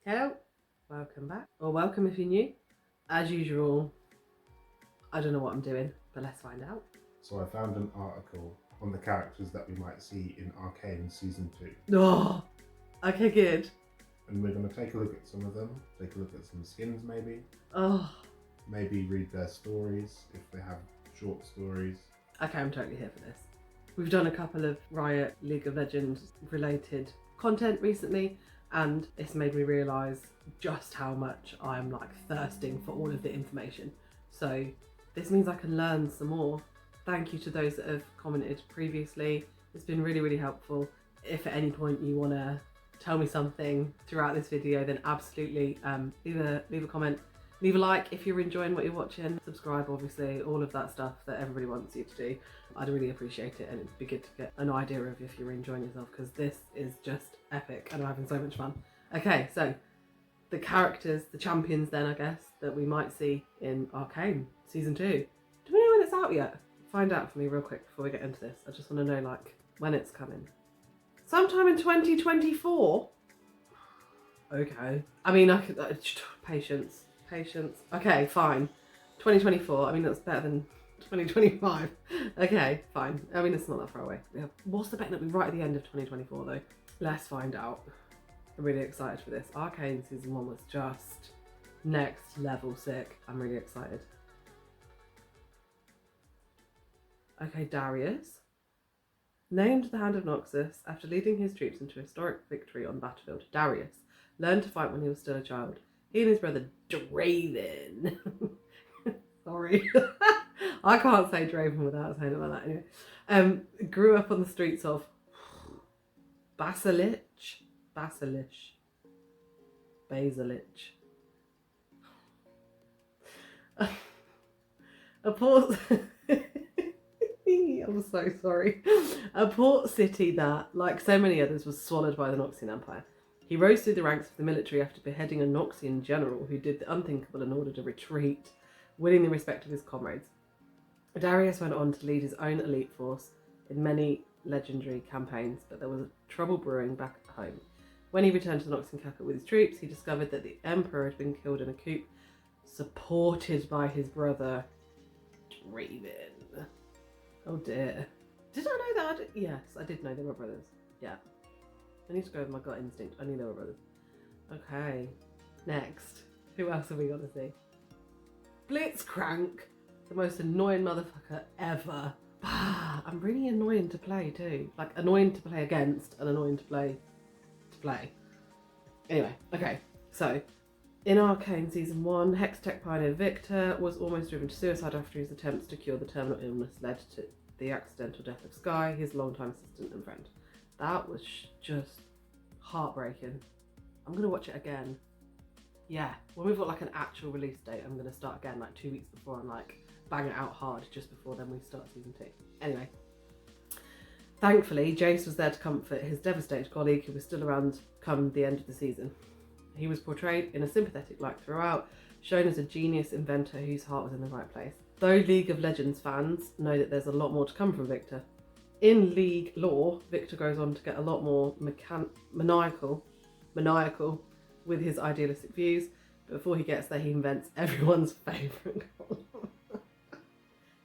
Hello, welcome back, or welcome if you're new. As usual, I don't know what I'm doing, but let's find out. So I found an article on the characters that we might see in Arcane Season 2. Oh, okay, good. And we're going to take a look at some of them, take a look at some skins maybe, Oh, maybe read their stories if they have short stories. okay, I'm totally here for this. We've done a couple of Riot League of Legends related content recently, and it's made me realise just how much I'm like thirsting for all of the information. So this means I can learn some more. Thank you to those that have commented previously. It's been really, really helpful. If at any point you want to tell me something throughout this video, then absolutely leave a comment. Leave a like if you're enjoying what you're watching. Subscribe, obviously, all of that stuff that everybody wants you to do. I'd really appreciate it, and it'd be good to get an idea of if you're enjoying yourself, because this is just epic and I'm having so much fun. Okay, so the characters, the champions then, I guess, that we might see in Arcane Season 2. Do we know when it's out yet? Find out for me real quick before we get into this. I just want to know, like, when it's coming. Sometime in 2024? Okay. I mean, I could... patience. Okay, fine. 2024. I mean, that's better than 2025. Okay, fine. I mean, it's not that far away. Yeah. What's the bet that we right at the end of 2024, though? Let's find out. I'm really excited for this. Arcane Season 1 was just next level sick. I'm really excited. Okay, Darius. Named the Hand of Noxus after leading his troops into a historic victory on the battlefield. Darius learned to fight when he was still a child. He and his brother Draven. Sorry. I can't say Draven without saying it like that anyway. Grew up on the streets of Basilich. A port... I'm so sorry. A port city that, like so many others, was swallowed by the Noxian Empire. He rose through the ranks of the military after beheading a Noxian general who did the unthinkable in order to retreat, winning the respect of his comrades. Darius went on to lead his own elite force in many legendary campaigns, but there was trouble brewing back at home. When he returned to the Noxian capital with his troops, he discovered that the Emperor had been killed in a coup, supported by his brother Draven. Oh dear. Did I know that? Yes, I did know they were brothers. Yeah. I need to go with my gut instinct. I knew they were brothers. Okay. Next. Who else have we got to see? Blitzcrank. The most annoying motherfucker ever. I'm really annoying to play too. Like, annoying to play against and annoying to play. Anyway, okay. So, in Arcane Season 1, Hextech pioneer Victor was almost driven to suicide after his attempts to cure the terminal illness led to the accidental death of Skye, his longtime assistant and friend. That was just heartbreaking. I'm going to watch it again. Yeah, when we've got like an actual release date, I'm going to start again like 2 weeks before and like bang it out hard just before then we start Season 2. Anyway. Thankfully, Jace was there to comfort his devastated colleague who was still around come the end of the season. He was portrayed in a sympathetic light throughout, shown as a genius inventor whose heart was in the right place. Though League of Legends fans know that there's a lot more to come from Victor. In League lore, Victor goes on to get a lot more maniacal with his idealistic views, but before he gets there he invents everyone's favourite.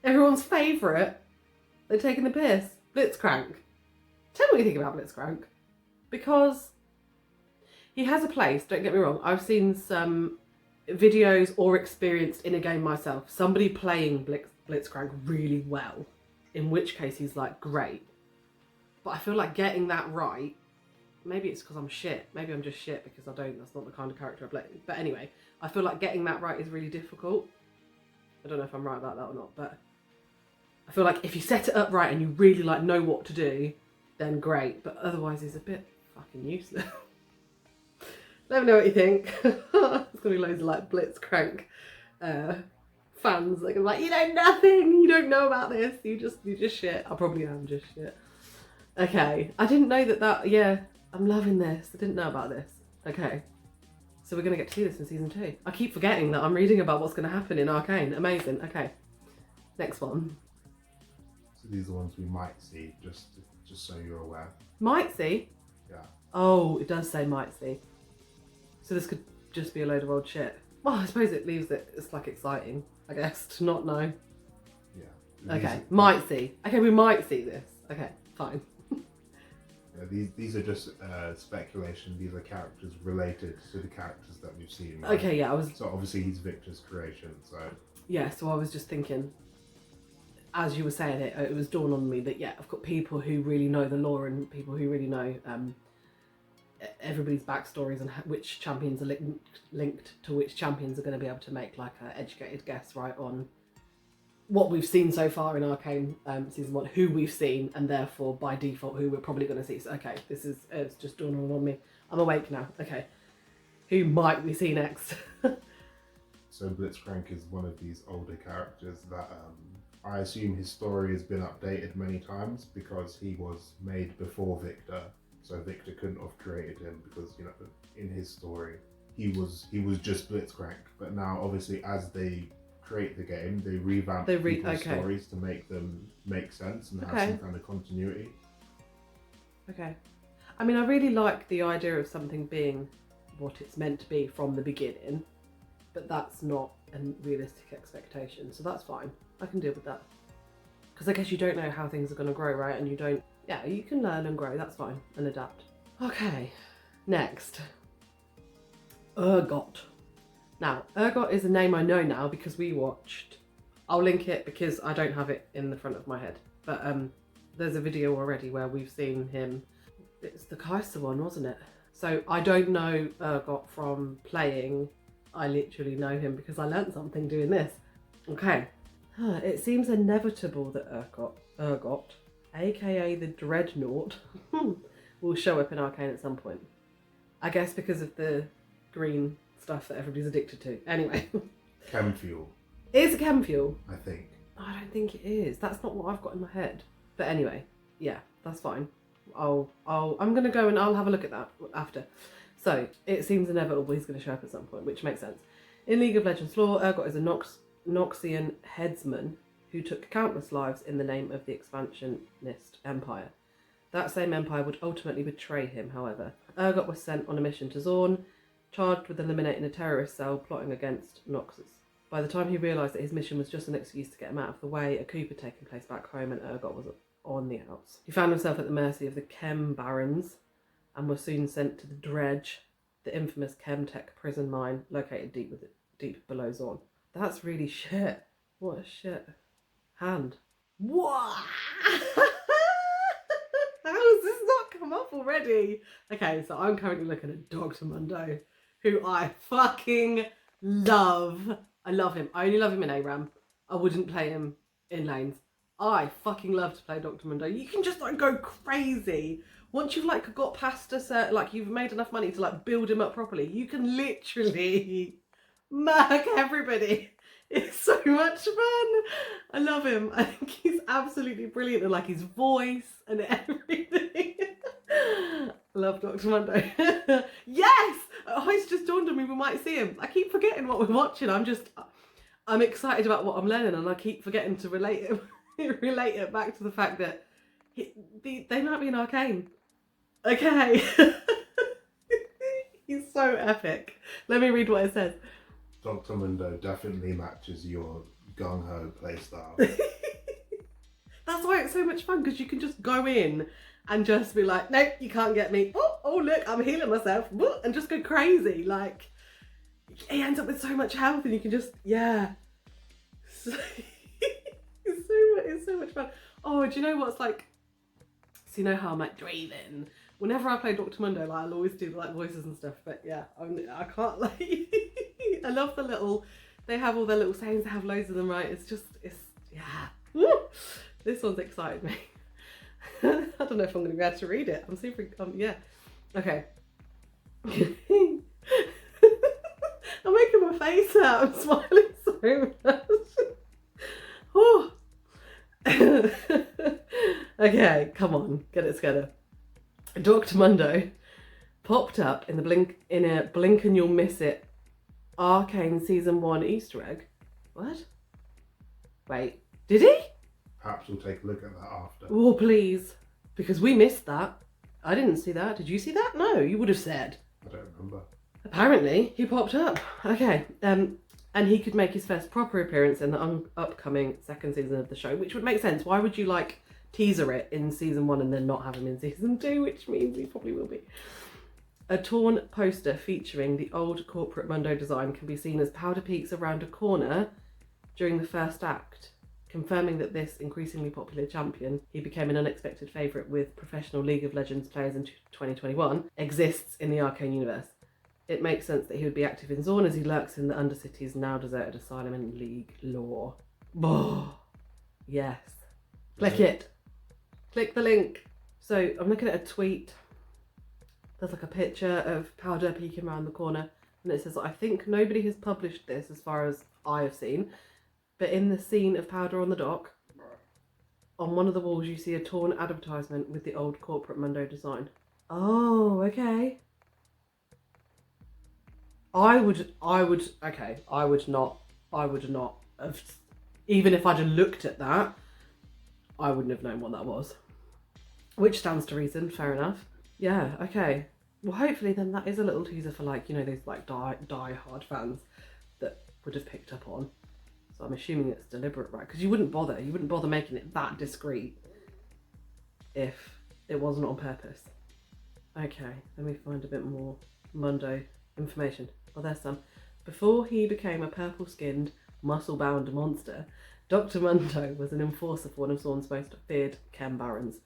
Everyone's favourite? They're taking the piss. Blitzcrank. Tell me what you think about Blitzcrank. Because he has a place, don't get me wrong. I've seen some videos or experienced in a game myself somebody playing Blitzcrank really well, in which case he's like great. But I feel like getting that right, maybe it's because I'm shit. Maybe I'm just shit because that's not the kind of character I play. But anyway, I feel like getting that right is really difficult. I don't know if I'm right about that or not, but I feel like if you set it up right and you really like know what to do, then great. But otherwise he's a bit fucking useless. Let me know what you think. There's gonna be loads of like Blitzcrank fans that are like, you know nothing, you don't know about this, you just shit. I probably am just shit. Okay, I didn't know that, yeah, I'm loving this. I didn't know about this. Okay, so we're gonna get to see this in Season 2. I keep forgetting that I'm reading about what's gonna happen in Arcane. Amazing. Okay, next one. So these are the ones we might see, just so you're aware. Might see? Yeah. Oh, it does say might see. So this could just be a load of old shit. Well, I suppose it leaves it's like exciting, I guess, to not know. Yeah. Okay, might see. Okay, we might see this. Okay, fine. Yeah, these are just speculation. These are characters related to the characters that we've seen. Right? Okay, yeah, So obviously he's Victor's creation, so... Yeah, so I was just thinking, as you were saying it, it was dawned on me that, yeah, I've got people who really know the lore and people who really know everybody's backstories and which champions are linked to which champions are going to be able to make like an educated guess, right, on what we've seen so far in Arcane Season 1, who we've seen, and therefore by default who we're probably going to see. So, okay, it's just dawned on me. I'm awake now. Okay, who might we see next? So Blitzcrank is one of these older characters that I assume his story has been updated many times because he was made before Victor. So Victor couldn't have created him because, you know, in his story, he was just Blitzcrank. But now, obviously, as they create the game, they revamp people's stories to make them make sense and have some kind of continuity. Okay. I mean, I really like the idea of something being what it's meant to be from the beginning, but that's not a realistic expectation, so that's fine. I can deal with that. Because I guess you don't know how things are going to grow, right? And you don't... Yeah, you can learn and grow, that's fine, and adapt. Okay, next. Urgot. Now, Urgot is a name I know now because we watched... I'll link it because I don't have it in the front of my head. But there's a video already where we've seen him. It's the Kaiser one, wasn't it? So I don't know Urgot from playing. I literally know him because I learnt something doing this. Okay. It seems inevitable that Urgot, aka the Dreadnought, will show up in Arcane at some point. I guess because of the green stuff that everybody's addicted to. Anyway. Chem fuel. Is it chem fuel? I think. I don't think it is. That's not what I've got in my head. But anyway, yeah, that's fine. I'm gonna go and I'll have a look at that after. So it seems inevitable he's going to show up at some point, which makes sense. In League of Legends lore, Urgot is a Noxian headsman who took countless lives in the name of the expansionist empire. That same empire would ultimately betray him, however. Urgot was sent on a mission to Zorn, charged with eliminating a terrorist cell plotting against Noxus. By the time he realised that his mission was just an excuse to get him out of the way, a coup had taken place back home and Urgot was on the outs. He found himself at the mercy of the Chem Barons and was soon sent to the Dredge, the infamous Chemtech prison mine located deep below Zorn. That's really shit. What a shit hand. What? How has this not come up already? Okay, so I'm currently looking at Dr. Mundo, who I fucking love. I love him. I only love him in ARAM. I wouldn't play him in lanes. I fucking love to play Dr. Mundo. You can just like go crazy. Once you've like got past a certain, like you've made enough money to like build him up properly, you can literally murk everybody. It's so much fun. I love him. I think he's absolutely brilliant and like his voice and everything. I love Dr. Mundo. Yes! Oh, it's just dawned on me we might see him. I keep forgetting what we're watching. I'm excited about what I'm learning and I keep forgetting to relate it back to the fact that they might be in Arcane. Okay. He's so epic. Let me read what it says. Dr. Mundo definitely matches your gung-ho playstyle. That's why it's so much fun, because you can just go in and just be like, nope, you can't get me. Oh look, I'm healing myself. And just go crazy. Like, he ends up with so much health and you can just, yeah. It's so much fun. Oh, do you know what's like, so you know how I'm like Draven? Whenever I play Dr. Mundo, like, I'll always do like voices and stuff, but yeah, I can't like, I love the little, they have all their little sayings, they have loads of them, right? It's yeah. Woo! This one's excited me. I don't know if I'm going to be able to read it. I'm super, yeah. Okay. I'm making my face out. I'm smiling so much. Oh. Okay, come on, get it together. Dr. Mundo popped up in a blink and you'll miss it Arcane Season 1 Easter egg. What? Wait, did he? Perhaps we'll take a look at that after. Oh, please. Because we missed that. I didn't see that. Did you see that? No, you would have said. I don't remember. Apparently, he popped up. Okay, and he could make his first proper appearance in the upcoming second season of the show, which would make sense. Why would you like teaser it in season 1 and then not have him in season 2, which means he probably will be. A torn poster featuring the old corporate Mundo design can be seen as powder peaks around a corner during the first act, confirming that this increasingly popular champion, he became an unexpected favourite with professional League of Legends players in 2021, exists in the Arcane universe. It makes sense that he would be active in Zorn as he lurks in the Undercity's now deserted asylum in League lore. Oh, yes. Click it. Click the link. So I'm looking at a tweet. There's like a picture of powder peeking around the corner, and it says, I think nobody has published this as far as I have seen, but in the scene of powder on the dock, on one of the walls you see a torn advertisement with the old corporate Mundo design. Oh, okay. I would not have, even if I'd have looked at that, I wouldn't have known what that was. Which stands to reason, fair enough. Yeah, okay. Well, hopefully then that is a little teaser for like, you know, those like die-hard fans that would have picked up on. So I'm assuming it's deliberate, right? Because you wouldn't bother making it that discreet if it wasn't on purpose. Okay, let me find a bit more Mundo information. Oh, there's some. Before he became a purple-skinned, muscle-bound monster, Dr. Mundo was an enforcer for one of Zorn's most feared chem barons.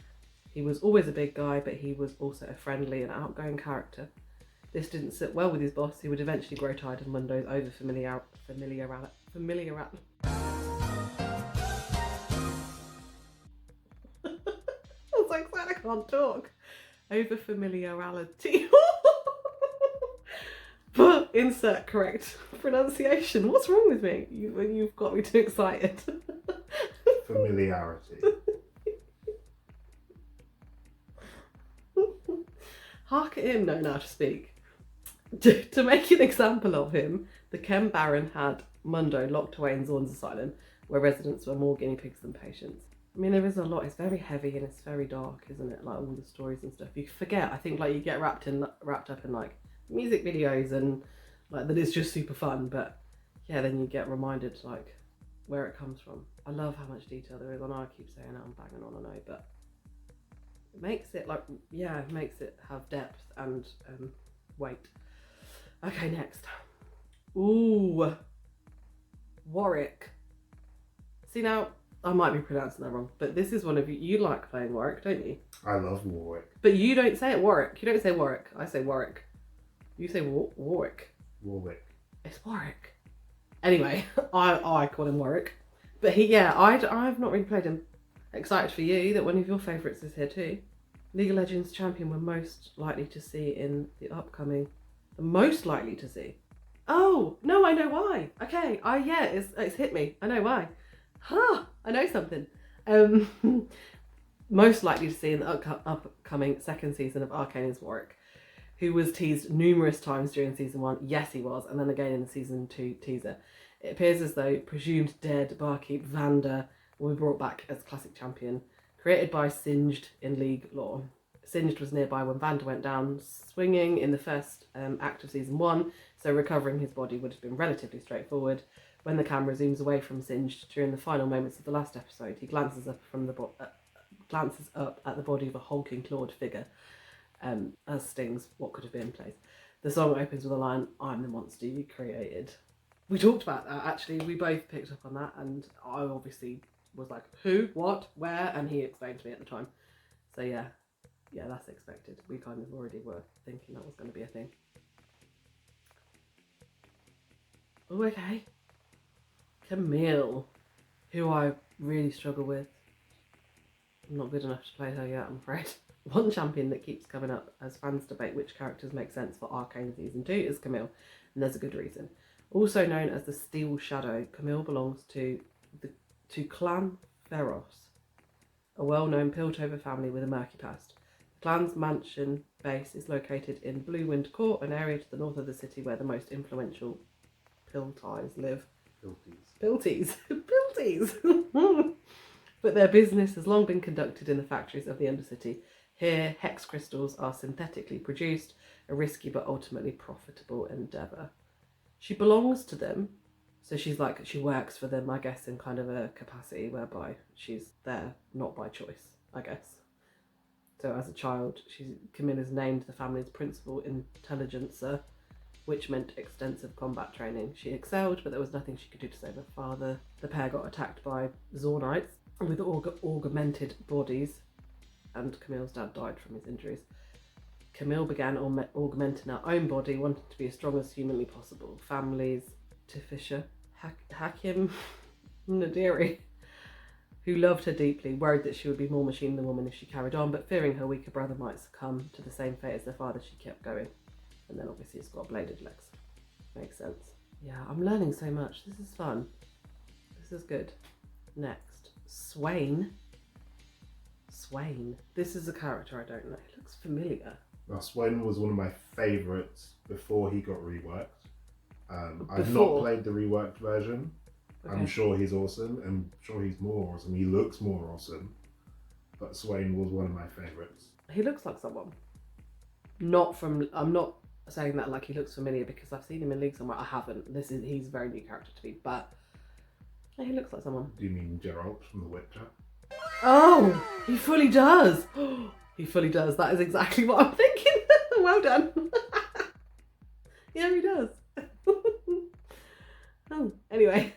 He was always a big guy, but he was also a friendly and outgoing character. This didn't sit well with his boss, who would eventually grow tired of Mundo's over-familiarity. I was like, I can't talk. Over-familiarity. But insert correct pronunciation. What's wrong with me? You've got me too excited. Familiarity. Hark at him know now to speak. To make an example of him, the Chem Baron had Mundo locked away in Zorn's asylum, where residents were more guinea pigs than patients. I mean, there is a lot. It's very heavy and it's very dark, isn't it? Like all the stories and stuff. You forget. I think like you get wrapped up in like music videos and like that it's just super fun. But yeah, then you get reminded like where it comes from. I love how much detail there is. I know I keep saying that, I'm banging on, I know, but it makes it like, yeah, it makes it have depth and weight. Okay, next. Ooh, Warwick. See now, I might be pronouncing that wrong, but this is one of you like playing Warwick, don't you? I love Warwick. But you don't say it Warwick. You don't say Warwick. I say Warwick. You say Warwick. Warwick. It's Warwick. Anyway, I call him Warwick. But I've not really played him. Excited for you that one of your favourites is here too. League of Legends champion we're most likely to see in the upcoming. The most likely to see. Oh, no, I know why. Okay, yeah, it's hit me. I know why. Huh, I know something. Most likely to see in the upcoming second season of Arcane is Warwick, who was teased numerous times during season 1. Yes, he was, and then again in the season 2 teaser. It appears as though presumed dead barkeep Vander will be brought back as classic champion, created by Singed in League lore. Singed was nearby when Vander went down swinging in the first act of season 1, so recovering his body would have been relatively straightforward. When the camera zooms away from Singed during the final moments of the last episode, he glances up at the body of a hulking clawed figure, as stings what could have been in place. The song opens with a line, "I'm the monster you created." We talked about that actually. We both picked up on that, and I obviously was like, who, what, where, and he explained to me at the time. So yeah, that's expected. We kind of already were thinking that was going to be a thing. Oh, okay. Camille, who I really struggle with. I'm not good enough to play her yet, I'm afraid. One champion that keeps coming up as fans debate which characters make sense for Arcane Season 2 is Camille, and there's a good reason. Also known as the Steel Shadow, Camille belongs to Clan Feros, a well-known Piltover family with a murky past. The clan's mansion base is located in Blue Wind Court, an area to the north of the city where the most influential Pilties live. Pilties. But their business has long been conducted in the factories of the Undercity. Here, hex crystals are synthetically produced, a risky but ultimately profitable endeavour. She belongs to them, so she works for them, I guess, in kind of a capacity whereby she's there not by choice, I guess. So as a child, Camilla's named the family's principal intelligencer, which meant extensive combat training. She excelled, but there was nothing she could do to save her father. The pair got attacked by Zornites with augmented bodies, and Camille's dad died from his injuries. Camille began augmenting her own body, wanting to be as strong as humanly possible. Families to Fisher, Hakim Nadiri, who loved her deeply, worried that she would be more machine than woman if she carried on, but fearing her weaker brother might succumb to the same fate as their father, she kept going. And then obviously it's got bladed legs. Makes sense. Yeah, I'm learning so much. This is fun. This is good. Next, Swain. This is a character I don't know. He looks familiar. Now, Swain was one of my favourites before he got reworked. I've not played the reworked version. Okay. I'm sure he's awesome. I'm sure he's more awesome. He looks more awesome. But Swain was one of my favourites. He looks like someone. I'm not saying that like he looks familiar because I've seen him in League somewhere. I haven't. He's a very new character to me, but yeah, he looks like someone. Do you mean Geralt from The Witcher? Oh, he fully does. He fully does. That is exactly what I'm thinking. Well done. Yeah, he does. Anyway,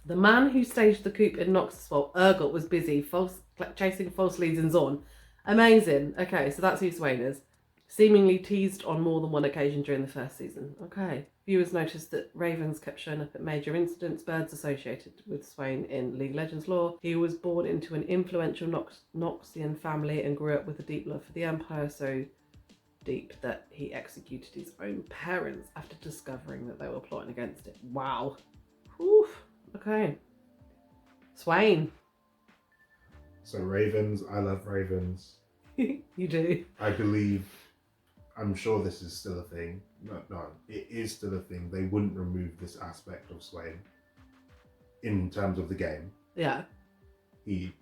the man who staged the coup in Noxus Vault, Urkel, was busy chasing false leads in Zorn. Amazing. Okay, so that's who Swain is. Seemingly teased on more than one occasion during the first season. Okay. Viewers noticed that ravens kept showing up at major incidents, birds associated with Swain in League of Legends lore. He was born into an influential Noxian family and grew up with a deep love for the Empire, so deep that he executed his own parents after discovering that they were plotting against it. Wow. Whew. Okay. Swain. So ravens, I love ravens. You do? I'm sure this is still a thing. No, it is still a thing. They wouldn't remove this aspect of Swain in terms of the game. Yeah. He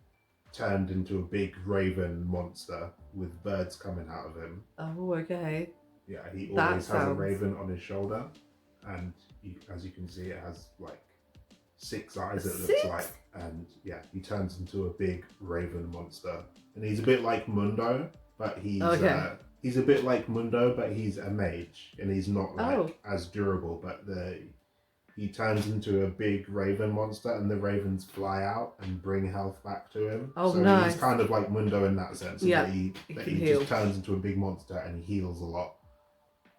turned into a big raven monster with birds coming out of him. Oh, okay. Yeah, he always has a raven on his shoulder, and as you can see, it has like 6 eyes, it looks like, and yeah, he turns into a big raven monster, and he's a bit like Mundo, but he's a bit like Mundo, but he's a mage, and he's not like as durable. But he turns into a big raven monster, and the ravens fly out and bring health back to him. Oh, so nice. He's kind of like Mundo in that sense. Yeah, he just turns into a big monster and he heals a lot.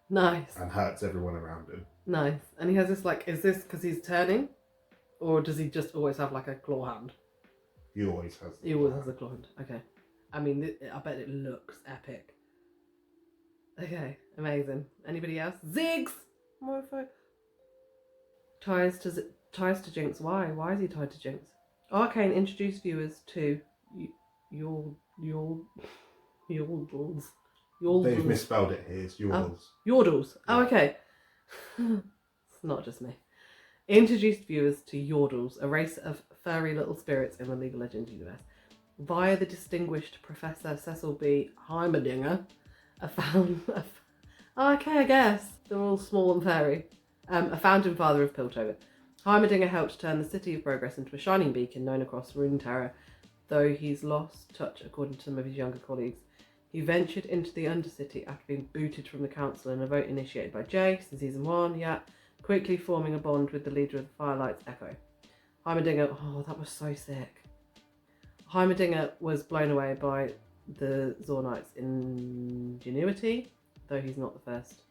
Nice. And hurts everyone around him. Nice. And he has this is this because he's turning? Or does he just always have like a claw hand? He always has. He always has a claw hand. Okay. I mean, I bet it looks epic. Okay, amazing. Anybody else? Ziggs! Mofo. Ties to Jinx. Why? Why is he tied to Jinx? Arcane introduced viewers to Yordles. They've misspelled it here. It's Yordles. Yordles. Yeah. Oh, okay. It's not just me. Introduced viewers to Yordles, a race of furry little spirits in the League of Legends universe, via the distinguished Professor Cecil B. Heimerdinger, I guess they're all small and furry. A founding father of Piltover. Heimerdinger helped turn the City of Progress into a shining beacon known across Runeterra, though he's lost touch according to some of his younger colleagues. He ventured into the Undercity after being booted from the council in a vote initiated by Jace in Season 1, quickly forming a bond with the leader of the Firelight's Echo. Heimerdinger, that was so sick. Heimerdinger was blown away by the Zornite's ingenuity, though he's not the first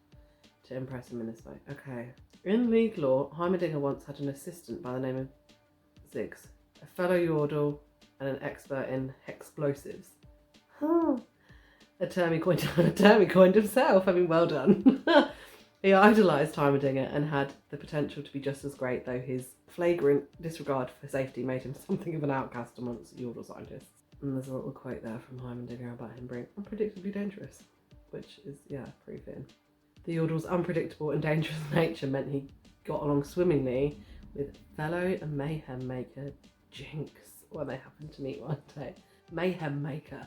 to impress him in this way. Okay. In League lore, Heimerdinger once had an assistant by the name of Ziggs, a fellow Yordle and an expert in hexplosives. A term he coined himself. I mean, well done. He idolised Heimerdinger and had the potential to be just as great, though his flagrant disregard for safety made him something of an outcast amongst Yordle scientists. And there's a little quote there from Heimerdinger about him being unpredictably dangerous, which is, pretty fitting. The Yordle's unpredictable and dangerous nature meant he got along swimmingly with fellow and mayhem maker Jinx when they happened to meet one day. Mayhem maker.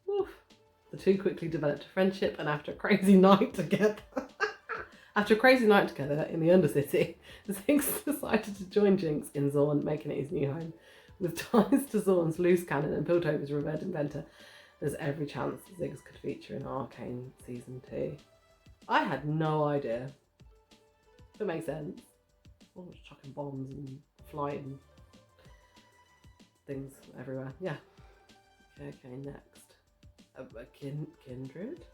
Woof. The two quickly developed a friendship, and after a crazy night together, in the Undercity, Ziggs decided to join Jinx in Zorn, making it his new home. With ties to Zorn's loose cannon and Piltover's revered inventor, there's every chance Ziggs could feature in Arcane Season 2. I had no idea. That makes sense. Oh, just chucking bombs and flying things everywhere. Yeah. Okay, next. Kindred?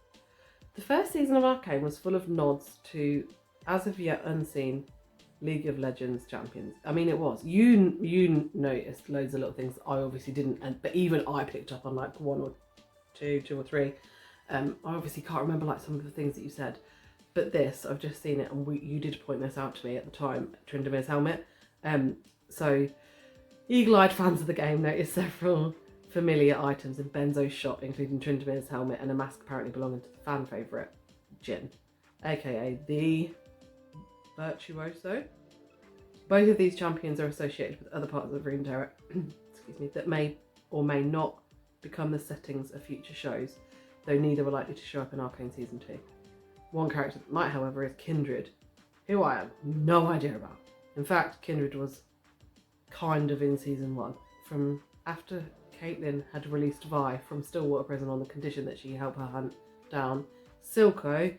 The first season of Arcane was full of nods to as of yet unseen League of Legends champions. I mean, it was. You noticed loads of little things I obviously didn't, but even I picked up on like one or two or three. I obviously can't remember like some of the things that you said, but this, I've just seen it, and you did point this out to me at the time, Trindamir's helmet. So eagle-eyed fans of the game noticed several familiar items in Benzo's shop, including Trindamir's helmet and a mask apparently belonging to the fan favourite, Jin, aka the Virtuoso. Both of these champions are associated with other parts of Runeterra, excuse me, that may or may not become the settings of future shows, though neither are likely to show up in Arcane Season 2. One character that might, however, is Kindred, who I have no idea about. In fact, Kindred was kind of in Season 1. From after Caitlyn had released Vi from Stillwater Prison on the condition that she help her hunt down Silco,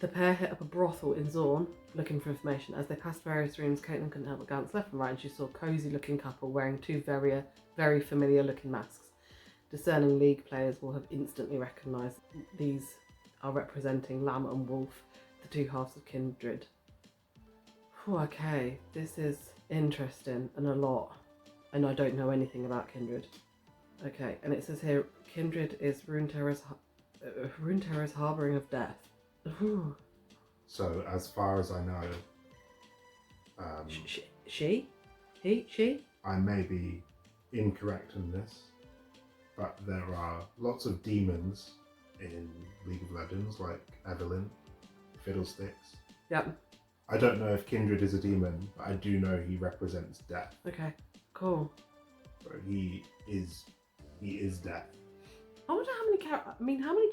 the pair hit up a brothel in Zorn looking for information. As they passed various rooms, Caitlyn couldn't help but glance left and right, and she saw a cosy looking couple wearing two very familiar looking masks. Discerning League players will have instantly recognised these are representing Lamb and Wolf, the two halves of Kindred. Whew, okay, this is interesting and a lot, and I don't know anything about Kindred. Okay, and it says here, Kindred is Runeterra's harbouring of death. Ooh. So, as far as I know, she? I may be incorrect in this, but there are lots of demons in League of Legends, like Evelyn, Fiddlesticks. Yep. I don't know if Kindred is a demon, but I do know he represents death. Okay, cool. So he is death. I wonder how many how many...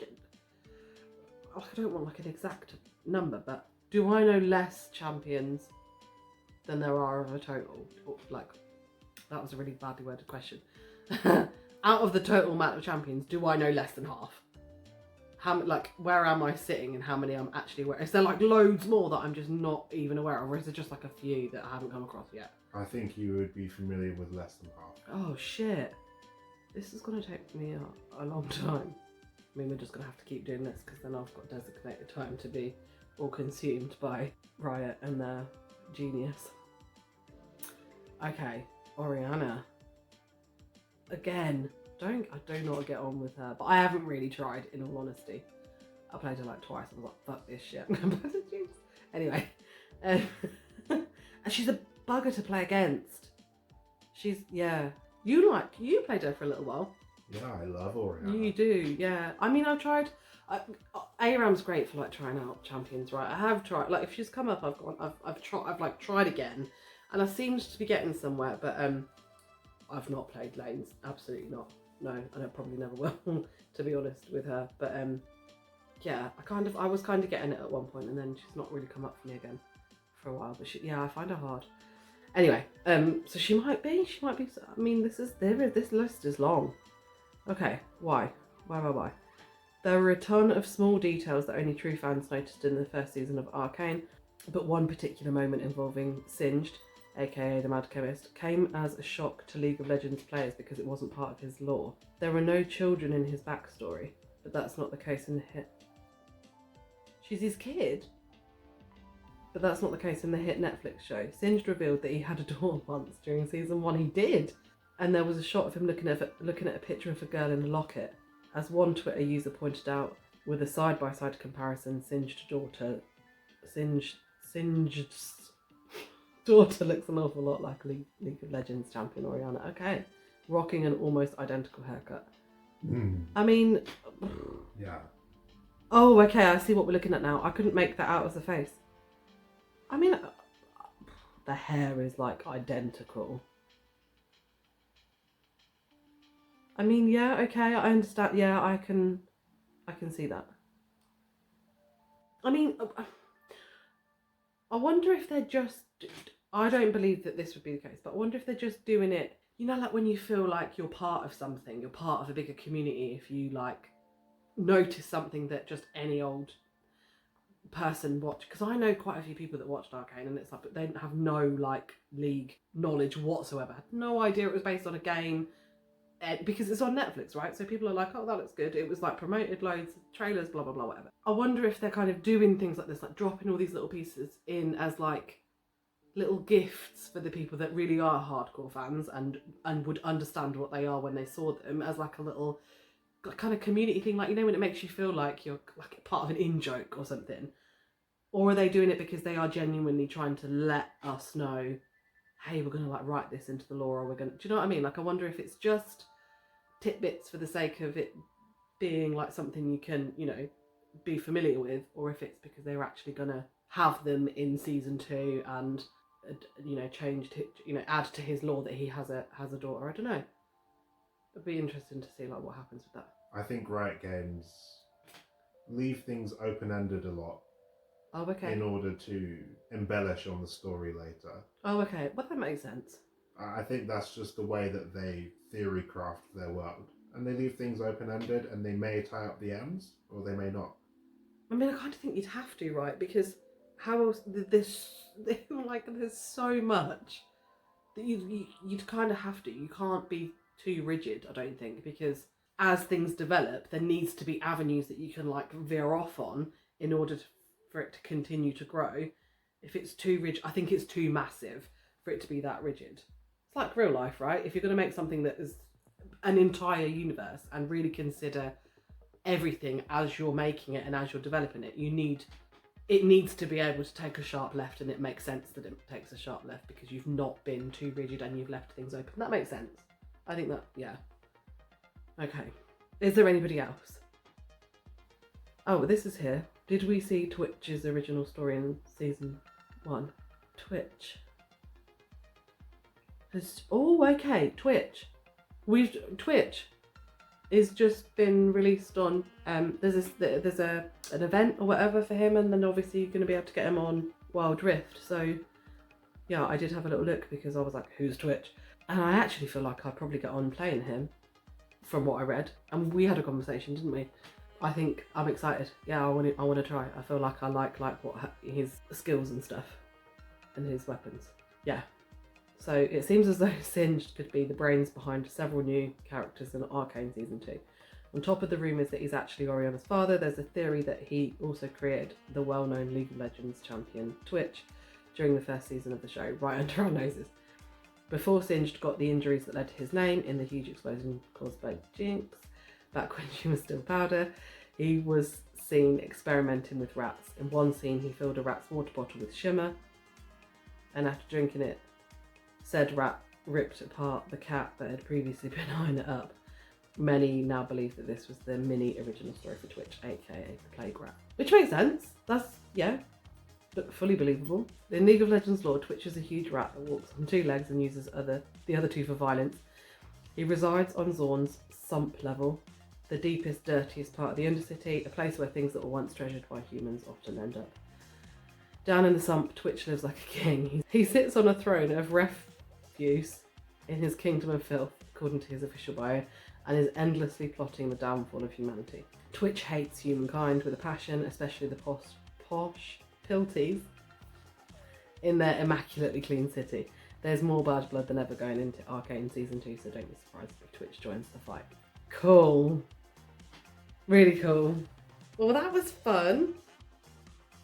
I don't want like an exact number, but do I know less champions than there are of a total? Like, that was a really badly worded question. Out of the total amount of champions, do I know less than half? Where am I sitting and how many I'm actually aware? Is there like loads more that I'm just not even aware of, or is it just like a few that I haven't come across yet? I think you would be familiar with less than half. Oh shit. This is going to take me a long time. I mean, we're just going to have to keep doing this because then I've got designated time to be all consumed by Riot and their genius. Okay, Orianna. Again, I do not get on with her, but I haven't really tried, in all honesty. I played her like twice. I was like, fuck this shit. I'm going to play the Jinx. Anyway, and she's a bugger to play against. Yeah. You played her for a little while. Yeah, I love Orianna. You do, yeah. I mean, I've tried. ARAM's great for like trying out champions, right? I have tried. Like, if she's come up, I've tried again, and I seemed to be getting somewhere, but I've not played lanes. Absolutely not. No, and I probably never will, to be honest with her. But yeah, I was kind of getting it at one point, and then she's not really come up for me again for a while. But I find her hard. Anyway, so she might be. I mean, this list is long. Okay, why? There are a ton of small details that only true fans noticed in the first season of Arcane, but one particular moment involving Singed, aka the Mad Chemist, came as a shock to League of Legends players because it wasn't part of his lore. There were no children in his backstory, but that's not the case in the hit. She's his kid? But that's not the case in the hit Netflix show. Singed revealed that he had a daughter once during season 1. He did! And there was a shot of him looking at a picture of a girl in a locket. As one Twitter user pointed out, with a side-by-side comparison, Singed's daughter looks an awful lot like League of Legends champion Orianna. Okay. Rocking an almost identical haircut. I mean... Yeah. Oh, okay, I see what we're looking at now. I couldn't make that out as a face. I mean, the hair is like identical. I mean, yeah, okay, I understand. Yeah, I can I can see that. I mean, I wonder if they're just... I don't believe that this would be the case, but I wonder if they're just doing it, you know, like when you feel like you're part of something, you're part of a bigger community, if you like notice something that just any old person watch, because I know quite a few people that watched Arcane, and it's like, but they have no like league knowledge whatsoever, had no idea it was based on a game, because it's on Netflix, right? So people are like, oh, that looks good, it was like promoted, loads trailers, blah blah blah, whatever. I wonder if they're kind of doing things like this, like dropping all these little pieces in as like little gifts for the people that really are hardcore fans and would understand what they are when they saw them, as like a little kind of community thing, like, you know, when it makes you feel like you're like part of an in-joke or something. Or are they doing it because they are genuinely trying to let us know, hey, we're going to like write this into the lore, or we're going to, do you know what I mean? Like, I wonder if it's just tidbits for the sake of it being like something you can, you know, be familiar with, or if it's because they're actually going to have them in season 2 and, you know, add to his lore that he has a daughter. I don't know. It'd be interesting to see like what happens with that. I think Riot Games leave things open-ended a lot. Oh, okay. In order to embellish on the story later. Oh, okay. Well, that makes sense. I think that's just the way that they theory craft their world. And they leave things open-ended, and they may tie up the ends, or they may not. I mean, I kind of think you'd have to, right? Because how else? There's so much that you'd kind of have to. You can't be too rigid, I don't think, because as things develop, there needs to be avenues that you can like veer off on in order for it to continue to grow. If it's too rigid, I think it's too massive for it to be that rigid. It's like real life, right? If you're going to make something that is an entire universe and really consider everything as you're making it and as you're developing it, it needs to be able to take a sharp left, and it makes sense that it takes a sharp left because you've not been too rigid and you've left things open. That makes sense. I think that, yeah. Okay. Is there anybody else? Oh, this is here. Did we see Twitch's original story in season 1? Twitch. Oh, okay. Twitch. Twitch is just been released on. There's an event or whatever for him, and then obviously you're going to be able to get him on Wild Rift. So yeah, I did have a little look because I was like, who's Twitch? And I actually feel like I'd probably get on playing him from what I read, and we had a conversation, didn't we? I think I'm excited. Yeah, I want to try. I feel like I like what his skills and stuff, and his weapons. Yeah. So it seems as though Singed could be the brains behind several new characters in Arcane season 2. On top of the rumours that he's actually Oriana's father, there's a theory that he also created the well-known League of Legends champion Twitch during the first season of the show, right under our noses. Before Singed got the injuries that led to his name in the huge explosion caused by Jinx, back when she was still powder, he was seen experimenting with rats. In one scene, he filled a rat's water bottle with shimmer, and after drinking it, said rat ripped apart the cat that had previously been eyeing it up. Many now believe that this was the mini original story for Twitch, aka the Plague Rat. Which makes sense. That's, yeah, but fully believable. In League of Legends lore, Twitch is a huge rat that walks on 2 legs and uses the other 2 for violence. He resides on Zorn's sump level, the deepest, dirtiest part of the Undercity, a place where things that were once treasured by humans often end up. Down in the sump, Twitch lives like a king. He sits on a throne of refuse in his kingdom of filth, according to his official bio, and is endlessly plotting the downfall of humanity. Twitch hates humankind with a passion, especially the posh pilties in their immaculately clean city. There's more bad blood than ever going into Arcane season 2, so don't be surprised if Twitch joins the fight. Cool. Really cool. Well, that was fun.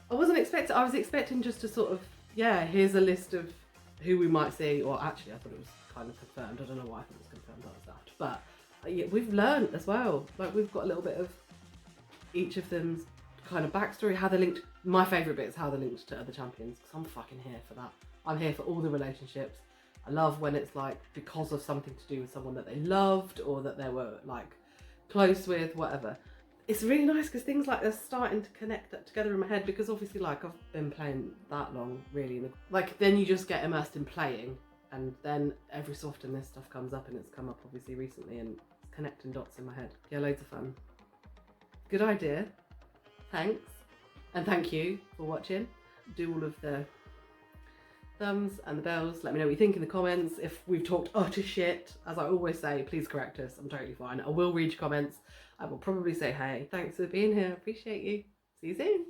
I was expecting just to sort of, yeah, here's a list of who we might see, or actually I thought it was kind of confirmed. I don't know why I thought it was confirmed, that was daft. But yeah, we've learned as well. Like, we've got a little bit of each of them's kind of backstory, how they're linked. My favourite bit is how they're linked to other champions, because I'm fucking here for that. I'm here for all the relationships. I love when it's like because of something to do with someone that they loved or that they were like close with, whatever. It's really nice because things like they're starting to connect up together in my head, because obviously like I've been playing that long really, like then you just get immersed in playing, and then every so often this stuff comes up, and it's come up obviously recently, and it's connecting dots in my head. Yeah, loads of fun. Good idea. Thanks. And thank you for watching. Do all of the thumbs and the bells. Let me know what you think in the comments. If we've talked utter shit, as I always say, please correct us. I'm totally fine. I will read your comments. I will probably say hey. Thanks for being here. Appreciate you. See you soon.